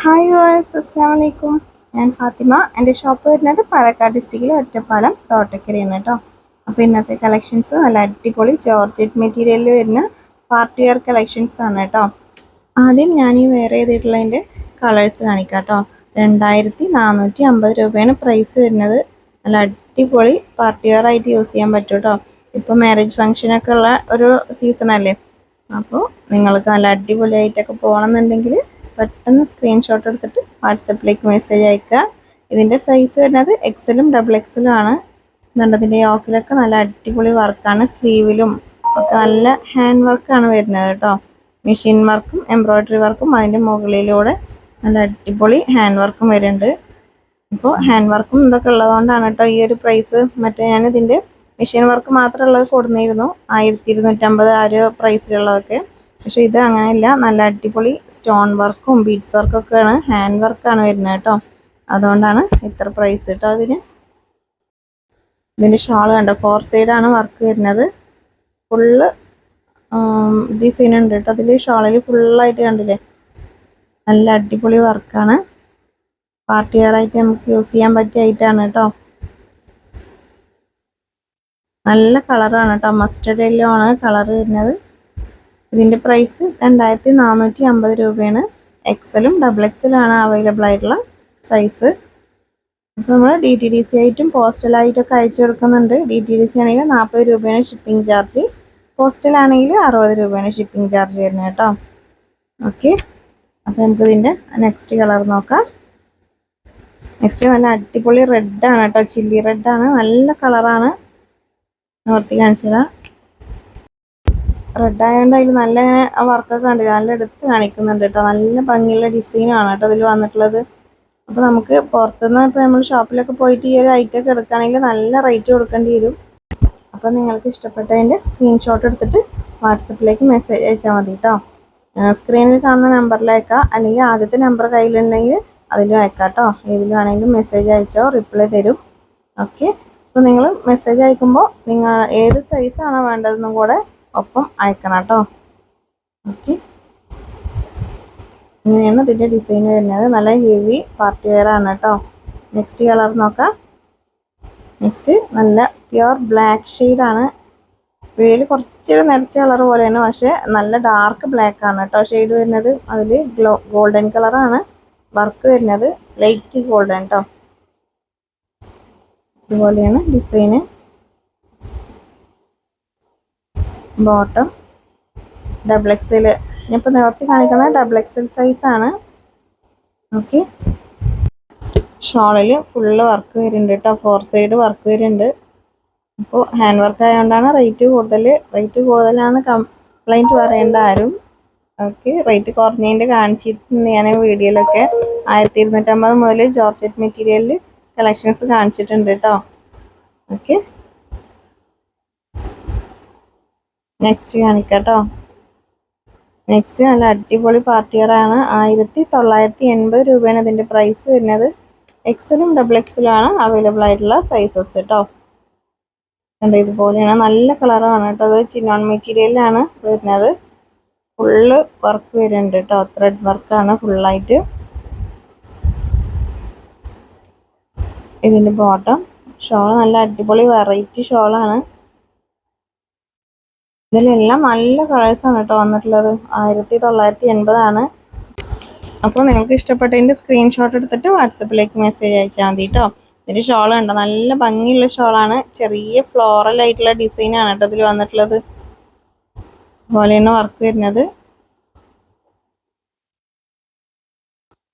Hi viewers, അസ്സലാമു അലൈക്കും. ഞാൻ ഫാത്തിമ. എൻ്റെ ഷോപ്പ് വരുന്നത് പാലക്കാട് ഡിസ്ട്രിക്റ്റിലെ ഒറ്റപ്പാലം തോട്ടക്കരയാണ് കേട്ടോ. അപ്പോൾ ഇന്നത്തെ കളക്ഷൻസ് നല്ല അടിപൊളി ജോർജറ്റ് മെറ്റീരിയലിൽ വരുന്ന പാർട്ടി വെയർ കളക്ഷൻസ് ആണ് കേട്ടോ. ആദ്യം ഞാൻ ഈ വെയർ ചെയ്തിട്ടുള്ളതിൻ്റെ കളേഴ്സ് കാണിക്കാം കേട്ടോ. 2450 രൂപയാണ് പ്രൈസ് വരുന്നത്. നല്ല അടിപൊളി പാർട്ടി വെയർ ആയിട്ട് യൂസ് ചെയ്യാൻ പറ്റും കേട്ടോ. ഇപ്പോൾ മാരേജ് ഫംഗ്ഷനൊക്കെ ഉള്ള ഒരു സീസണല്ലേ, അപ്പോൾ നിങ്ങൾക്ക് നല്ല അടിപൊളിയായിട്ടൊക്കെ പോകണമെന്നുണ്ടെങ്കിൽ പെട്ടെന്ന് സ്ക്രീൻഷോട്ട് എടുത്തിട്ട് വാട്സപ്പിലേക്ക് മെസ്സേജ് അയക്കുക. ഇതിൻ്റെ സൈസ് വരുന്നത് എക്സലും ഡബിൾ എക്സലും ആണ്. ഇതിൻ്റെ യോക്കിലൊക്കെ നല്ല അടിപൊളി വർക്കാണ്. സ്ലീവിലും ഒക്കെ നല്ല ഹാൻഡ് വർക്കാണ് വരുന്നത് കേട്ടോ. മെഷീൻ വർക്കും എംബ്രോയ്ഡറി വർക്കും അതിൻ്റെ മുകളിലൂടെ നല്ല അടിപൊളി ഹാൻഡ് വർക്കും വരുന്നുണ്ട്. ഇപ്പോൾ ഹാൻഡ് വർക്കും ഇതൊക്കെ ഉള്ളതുകൊണ്ടാണ് കേട്ടോ ഈ ഒരു പ്രൈസ്. മറ്റേ ഞാനിതിൻ്റെ മെഷീൻ വർക്ക് മാത്രമുള്ളത് കൊടുന്നിരുന്നു 1250 ആ ഒരു പ്രൈസിലുള്ളതൊക്കെ. പക്ഷെ ഇത് അങ്ങനെയല്ല, നല്ല അടിപൊളി സ്റ്റോൺ വർക്കും ബീഡ്സ് വർക്കൊക്കെയാണ്, ഹാൻഡ് വർക്കാണ് വരുന്നത് കേട്ടോ. അതുകൊണ്ടാണ് ഇത്ര പ്രൈസ് കേട്ടോ അതിന്. ഇതിൻ്റെ ഷാൾ കണ്ടോ, 4 സൈഡാണ് വർക്ക് വരുന്നത്. ഫുള്ള് ഡിസൈൻ ഉണ്ട് കേട്ടോ അതിൽ. ഷാളിൽ ഫുള്ളായിട്ട് കണ്ടില്ലേ, നല്ല അടിപൊളി വർക്കാണ്. പാർട്ടി വെയർ ആയിട്ട് നമുക്ക് യൂസ് ചെയ്യാൻ പറ്റിയ ഐറ്റാണ് കേട്ടോ. നല്ല കളറാണ് കേട്ടോ, മസ്റ്റർഡ് യെല്ലോ ആണ് കളർ വരുന്നത്. ഇതിൻ്റെ പ്രൈസ് 2450 രൂപയാണ്. എക്സലും ഡബിൾ എക്സലും ആണ് അവൈലബിൾ ആയിട്ടുള്ള സൈസ്. ഇപ്പോൾ നമ്മൾ DTDC ആയിട്ടും പോസ്റ്റലായിട്ടൊക്കെ അയച്ചു കൊടുക്കുന്നുണ്ട്. DTDC ആണെങ്കിൽ 40 രൂപയാണ് ഷിപ്പിംഗ് ചാർജ്, പോസ്റ്റലാണെങ്കിൽ 60 രൂപയാണ് ഷിപ്പിംഗ് ചാർജ് വരുന്നത് കേട്ടോ. ഓക്കെ, അപ്പോൾ നമുക്കിതിൻ്റെ നെക്സ്റ്റ് കളർ നോക്കാം. നെക്സ്റ്റ് നല്ല അടിപൊളി റെഡാണ് കേട്ടോ, ചില്ലി റെഡാണ്, നല്ല കളറാണ്. നിർത്തി കാണിച്ചു തരാം. റെഡ് ആയതുകൊണ്ട് അതിൽ നല്ല ഇങ്ങനെ ആ വർക്കൊക്കെ കണ്ടില്ല, നല്ല എടുത്ത് കാണിക്കുന്നുണ്ട് കേട്ടോ. നല്ല ഭംഗിയുള്ള ഡിസൈനാണ് കേട്ടോ അതിൽ വന്നിട്ടുള്ളത്. അപ്പോൾ നമുക്ക് പുറത്തുനിന്ന് ഇപ്പോൾ നമ്മൾ ഷോപ്പിലൊക്കെ പോയിട്ട് ഈ ഒരു ഐറ്റമൊക്കെ എടുക്കുകയാണെങ്കിൽ നല്ല റേറ്റ് കൊടുക്കേണ്ടി വരും. അപ്പോൾ നിങ്ങൾക്ക് ഇഷ്ടപ്പെട്ടതിൻ്റെ സ്ക്രീൻഷോട്ട് എടുത്തിട്ട് വാട്സപ്പിലേക്ക് മെസ്സേജ് അയച്ചാൽ മതി കേട്ടോ. സ്ക്രീനിൽ കാണുന്ന നമ്പറിൽ അയക്കാം, അല്ലെങ്കിൽ ആദ്യത്തെ നമ്പർ കയ്യിലുണ്ടെങ്കിൽ അതിലും അയക്കാം കേട്ടോ. ഏതിൽ വേണമെങ്കിലും മെസ്സേജ് അയച്ചോ, റിപ്ലൈ തരും. ഓക്കെ, അപ്പോൾ നിങ്ങൾ മെസ്സേജ് അയക്കുമ്പോൾ നിങ്ങൾ ഏത് സൈസാണോ വേണ്ടതെന്നും കൂടെ ഒപ്പം അയക്കണം കേട്ടോ. ഓക്കെ, ഇങ്ങനെയാണ് ഇതിൻ്റെ ഡിസൈൻ വരുന്നത്. നല്ല ഹെവി പാർട്ടി വെയർ ആണ് കേട്ടോ. നെക്സ്റ്റ് കളർ നോക്കാം. നെക്സ്റ്റ് നല്ല പ്യുർ ബ്ലാക്ക് ഷെയ്ഡാണ്. വീഡിയോയിൽ കുറച്ചൊരു നിറച്ച കളർ പോലെയാണ്, പക്ഷെ നല്ല ഡാർക്ക് ബ്ലാക്ക് ആണ് കേട്ടോ ഷെയ്ഡ് വരുന്നത്. അതിൽ ഗോൾഡൻ കളറാണ് വർക്ക് വരുന്നത്, ലൈറ്റ് ഗോൾഡൻ കേട്ടോ. ഇതുപോലെയാണ് ഡിസൈന്. ബോട്ടം ഡബിൾ എക്സൽ, ഞാനിപ്പോൾ നേരത്തെ കാണിക്കുന്നത് ഡബിൾ എക്സൽ സൈസാണ്. ഓക്കെ, ഷോളിൽ ഫുള്ള് വർക്ക് വരുന്നുണ്ട് കേട്ടോ, 4 സൈഡ് വർക്ക് വരുന്നുണ്ട്. ഇപ്പോൾ ഹാൻഡ് വർക്ക് ആയതുകൊണ്ടാണ് റേറ്റ് കൂടുതൽ. റേറ്റ് കൂടുതലാണെന്ന് കംപ്ലൈൻറ്റ് പറയേണ്ട ആരും. ഓക്കെ, റേറ്റ് കുറഞ്ഞതിൻ്റെ കാണിച്ചിട്ടുണ്ട് ഞാൻ വീഡിയോയിലൊക്കെ. 1250 മുതൽ ജോർജറ്റ് മെറ്റീരിയലിൽ കളക്ഷൻസ് കാണിച്ചിട്ടുണ്ട് കേട്ടോ. ഓക്കെ, നെക്സ്റ്റ് കാണിക്കാം കേട്ടോ. നെക്സ്റ്റ് നല്ല അടിപൊളി പാർട്ടി വെയർ ആണ്. 1980 രൂപയാണ് ഇതിൻ്റെ പ്രൈസ് വരുന്നത്. എക്സലും ഡബിൾ എക്സലും ആണ് അവൈലബിൾ ആയിട്ടുള്ള സൈസസ് കേട്ടോ. കണ്ടോ, ഇതുപോലെയാണ്, നല്ല കളറാണ് കേട്ടോ. അത് ചിനോൺ മെറ്റീരിയലാണ് വരുന്നത്. ഫുള്ള് വർക്ക് വരുന്നുണ്ട് കേട്ടോ, ത്രെഡ് വർക്കാണ് ഫുള്ളായിട്ട്. ഇതിൻ്റെ ബോട്ടം ഷോൾ നല്ല അടിപൊളി വെറൈറ്റി ഷോളാണ്. ഇതിലെല്ലാം നല്ല കളേഴ്സാണ് കേട്ടോ വന്നിട്ടുള്ളത്. 1980 ആണ്. അപ്പോൾ നിങ്ങൾക്ക് ഇഷ്ടപ്പെട്ടതിൻ്റെ സ്ക്രീൻഷോട്ട് എടുത്തിട്ട് വാട്സപ്പിലേക്ക് മെസ്സേജ് അയച്ചാൽ മതി കേട്ടോ. ഇതിൻ്റെ ഷോൾ കണ്ടോ, നല്ല ഭംഗിയുള്ള ഷോളാണ്. ചെറിയ ഫ്ലോറൽ ആയിട്ടുള്ള ഡിസൈനാണ് കേട്ടോ ഇതിൽ വന്നിട്ടുള്ളത്. അതുപോലെയാണ് വർക്ക് വരുന്നത്.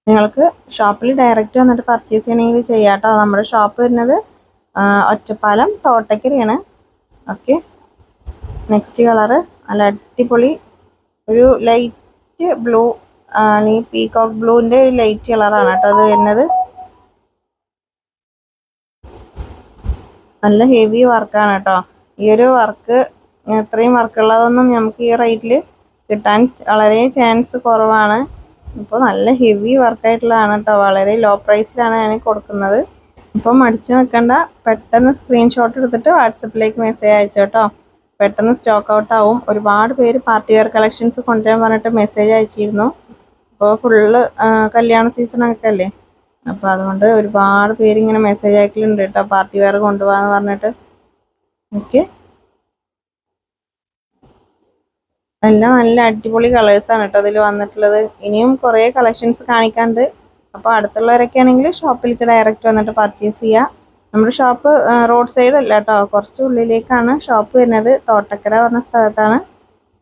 നിങ്ങൾക്ക് ഷോപ്പിൽ ഡയറക്റ്റ് വന്നിട്ട് പർച്ചേസ് ചെയ്യണമെങ്കിൽ ചെയ്യാം കേട്ടോ. നമ്മുടെ ഷോപ്പ് വരുന്നത് ഒറ്റപ്പാലം തോട്ടക്കരയാണ്. ഓക്കെ, നെക്സ്റ്റ് കളറ് നല്ല അടിപൊളി ഒരു ലൈറ്റ് ബ്ലൂ, ഈ പീകോക്ക് ബ്ലൂവിൻ്റെ ഒരു ലൈറ്റ് കളറാണ് കേട്ടോ അത് വരുന്നത്. നല്ല ഹെവി വർക്കാണ് കേട്ടോ. ഈ ഒരു വർക്ക്, ഇത്രയും വർക്കുള്ളതൊന്നും നമുക്ക് ഈ റേറ്റിൽ കിട്ടാൻ വളരെ ചാൻസ് കുറവാണ്. ഇപ്പോൾ നല്ല ഹെവി വർക്കായിട്ടുള്ളതാണ് കേട്ടോ. വളരെ ലോ പ്രൈസിലാണ് ഞാൻ കൊടുക്കുന്നത്. ഇപ്പം മടിച്ച് നിൽക്കണ്ട, പെട്ടെന്ന് സ്ക്രീൻഷോട്ട് എടുത്തിട്ട് വാട്സപ്പിലേക്ക് മെസ്സേജ് അയച്ചോ കേട്ടോ. പെട്ടെന്ന് സ്റ്റോക്ക് ഔട്ട് ആവും. ഒരുപാട് പേര് പാർട്ടി വെയർ കളക്ഷൻസ് കൊണ്ടുവരാൻ പറഞ്ഞിട്ട് മെസ്സേജ് അയച്ചിരുന്നു. ഇപ്പോൾ ഫുള്ള് കല്യാണ സീസണൊക്കെ അല്ലേ. അപ്പോൾ അതുകൊണ്ട് ഒരുപാട് പേര് ഇങ്ങനെ മെസ്സേജ് അയക്കലുണ്ട് കേട്ടോ, പാർട്ടി വെയർ കൊണ്ടുപോകാന്ന് പറഞ്ഞിട്ട്. ഓക്കെ, എല്ലാം നല്ല അടിപൊളി കളേഴ്സാണ് കേട്ടോ അതിൽ വന്നിട്ടുള്ളത്. ഇനിയും കുറേ കളക്ഷൻസ് കാണിക്കാണ്ട്. അപ്പോൾ അടുത്തുള്ളവരൊക്കെ ആണെങ്കിൽ ഷോപ്പിലേക്ക് ഡയറക്റ്റ് വന്നിട്ട് പർച്ചേസ് ചെയ്യുക. നമ്മുടെ ഷോപ്പ് റോഡ് സൈഡ് അല്ല കേട്ടോ, കുറച്ച് ഉള്ളിലേക്കാണ് ഷോപ്പ് വരുന്നത്. തോട്ടക്കര പറഞ്ഞ സ്ഥലത്താണ്.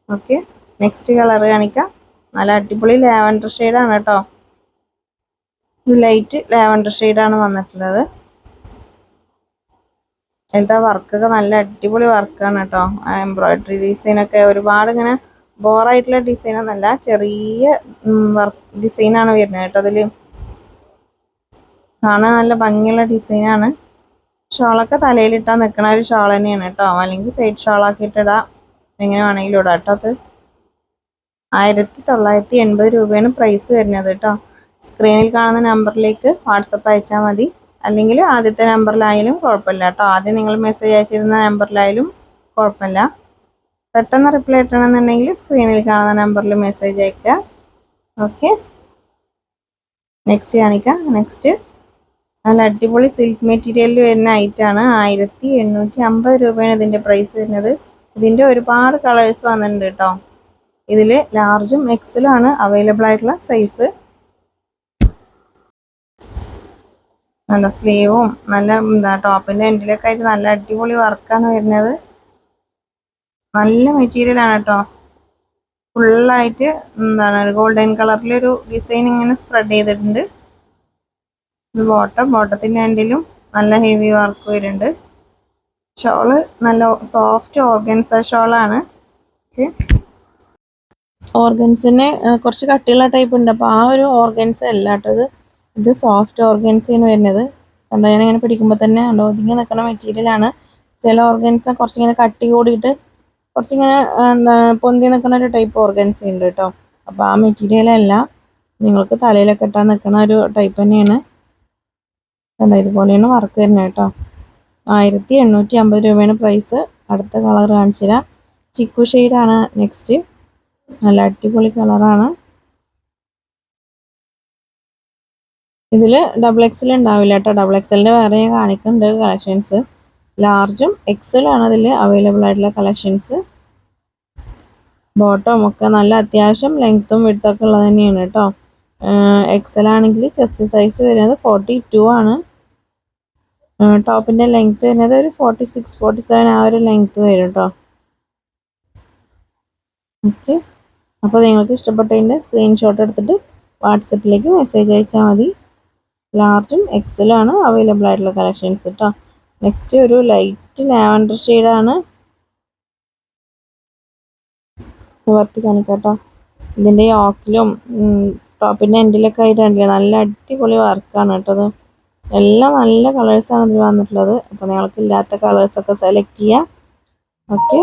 ഓക്കെ, നെക്സ്റ്റ് കളർ കാണിക്കാം. നല്ല അടിപൊളി ലാവൻഡർ ഷെയ്ഡാണ് കേട്ടോ. ലൈറ്റ് ലാവൻഡർ ഷെയ്ഡാണ് വന്നിട്ടുള്ളത്. അതിലത്തെ വർക്കൊക്കെ നല്ല അടിപൊളി വർക്കാണ് കേട്ടോ. എംബ്രോയിഡറി ഡിസൈനൊക്കെ ഒരുപാട് ഇങ്ങനെ ബോറായിട്ടുള്ള ഡിസൈനൊന്നല്ല, ചെറിയ വർക്ക് ഡിസൈനാണ് വരുന്നത് കേട്ടോ. അതിൽ കാണാൻ നല്ല ഭംഗിയുള്ള ഡിസൈനാണ്. ഷോളൊക്കെ തലയിലിട്ടാൽ നിൽക്കണ ഒരു ഷോൾ തന്നെയാണ് കേട്ടോ, അല്ലെങ്കിൽ സൈഡ് ഷോളാക്കിയിട്ട് ഇടാം, എങ്ങനെ വേണമെങ്കിലും ഇടാം കേട്ടോ. അത് 1980 രൂപയാണ് പ്രൈസ് വരുന്നത് കേട്ടോ. സ്ക്രീനിൽ കാണുന്ന നമ്പറിലേക്ക് വാട്സപ്പ് അയച്ചാൽ മതി, അല്ലെങ്കിൽ ആദ്യത്തെ നമ്പറിലായാലും കുഴപ്പമില്ല കേട്ടോ. ആദ്യം നിങ്ങൾ മെസ്സേജ് അയച്ചിരുന്ന നമ്പറിലായാലും കുഴപ്പമില്ല. പെട്ടെന്ന് റിപ്ലൈ കിട്ടണമെന്നുണ്ടെങ്കിൽ സ്ക്രീനിൽ കാണുന്ന നമ്പറിൽ മെസ്സേജ് അയക്കുക. ഓക്കെ, നെക്സ്റ്റ് കാണിക്കാം. നെക്സ്റ്റ് നല്ല അടിപൊളി സിൽക്ക് മെറ്റീരിയലിൽ വരുന്ന ഐറ്റാണ്. 1850 രൂപയാണ് ഇതിൻ്റെ പ്രൈസ് വരുന്നത്. ഇതിൻ്റെ ഒരുപാട് കളേഴ്സ് വന്നിട്ടുണ്ട് കേട്ടോ. ഇതിൽ ലാർജും എക്സലും ആണ് അവൈലബിൾ ആയിട്ടുള്ള സൈസ്. നല്ല സ്ലീവും നല്ല ടോപ്പിൻ്റെ എൻഡിലൊക്കെ ആയിട്ട് നല്ല അടിപൊളി വർക്കാണ് വരുന്നത്. നല്ല മെറ്റീരിയലാണ് കേട്ടോ. ഫുള്ളായിട്ട് ഒരു ഗോൾഡൻ കളറിലൊരു ഡിസൈൻ ഇങ്ങനെ സ്പ്രെഡ് ചെയ്തിട്ടുണ്ട്. ബോട്ടത്തിൻ്റെ എൻഡിലും നല്ല ഹെവി വർക്ക് വരുന്നുണ്ട്. ഷോള് നല്ല സോഫ്റ്റ് ഓർഗൻസ ഷോളാണ്. ഓക്കെ, ഓർഗൻസിന് കുറച്ച് കട്ടിയുള്ള ടൈപ്പ് ഉണ്ട്. അപ്പോൾ ആ ഒരു ഓർഗൻസ അല്ല കേട്ടോ ഇത് സോഫ്റ്റ് ഓർഗൻസയാണ് വരുന്നത്. കണ്ടോ, ഞാനിങ്ങനെ പിടിക്കുമ്പോൾ തന്നെ ഉണ്ടോ ഒതുങ്ങി നിൽക്കുന്ന മെറ്റീരിയലാണ്. ചില ഓർഗൻസ കുറച്ചിങ്ങനെ കട്ടി കൂടിയിട്ട് കുറച്ചിങ്ങനെ പൊന്തി നിൽക്കുന്ന ഒരു ടൈപ്പ് ഓർഗൻസ ഉണ്ട് കേട്ടോ. അപ്പോൾ ആ മെറ്റീരിയലല്ല, നിങ്ങൾക്ക് തലയിലൊക്കെ ഇട്ടാൽ നിൽക്കുന്ന ഒരു ടൈപ്പ് തന്നെയാണ്. കണ്ടോ, ഇതുപോലെയാണ് വർക്ക് വരുന്നത് കേട്ടോ. 1850 രൂപയാണ് പ്രൈസ്. അടുത്ത കളർ കാണിച്ചു തരാം. ചിക്കു ഷെയ്ഡാണ് നെക്സ്റ്റ്. നല്ല അടിപൊളി കളറാണ്. ഇതിൽ ഡബിൾ എക്സൽ ഉണ്ടാവില്ല കേട്ടോ. ഡബിൾ എക്സലിൻ്റെ വേറെ കാണിക്കുന്നുണ്ട് കളക്ഷൻസ്. ലാർജും എക്സലും ആണ് അതിൽ അവൈലബിൾ ആയിട്ടുള്ള കളക്ഷൻസ്. ബോട്ടം ഒക്കെ നല്ല അത്യാവശ്യം ലെങ്ത്തും വിഡ്ത്തൊക്കെ ഉള്ളത് തന്നെയാണ് കേട്ടോ. എക്സൽ ആണെങ്കിൽ ചെസ്റ്റ് സൈസ് വരുന്നത് 42 ആണ്. ടോപ്പിൻ്റെ ലെങ്ത്ത് വരുന്നത് ഒരു 46, 47 ആ ഒരു ലെങ്ത്ത് വരും കേട്ടോ. ഓക്കെ, അപ്പോൾ നിങ്ങൾക്ക് ഇഷ്ടപ്പെട്ടതിൻ്റെ സ്ക്രീൻഷോട്ട് എടുത്തിട്ട് വാട്സപ്പിലേക്ക് മെസ്സേജ് അയച്ചാൽ മതി. ലാർജും എക്സലും ആണ് അവൈലബിൾ ആയിട്ടുള്ള കളക്ഷൻസ് കേട്ടോ. നെക്സ്റ്റ് ഒരു ലൈറ്റ് ലാവൻഡർ ഷെയ്ഡാണ്. വർത്തി കാണിക്കാം കേട്ടോ. ഇതിൻ്റെ യോക്കിലും ടോപ്പിൻ്റെ എൻഡിലൊക്കെ ആയിട്ടുണ്ട് നല്ല അടിപൊളി വർക്കാണ് കേട്ടോ. അത് എല്ലാം നല്ല കളേഴ്സാണ് ഇതിൽ വന്നിട്ടുള്ളത്. അപ്പോൾ നിങ്ങൾക്ക് ഇല്ലാത്ത കളേഴ്സൊക്കെ സെലക്ട് ചെയ്യാം. ഓക്കെ,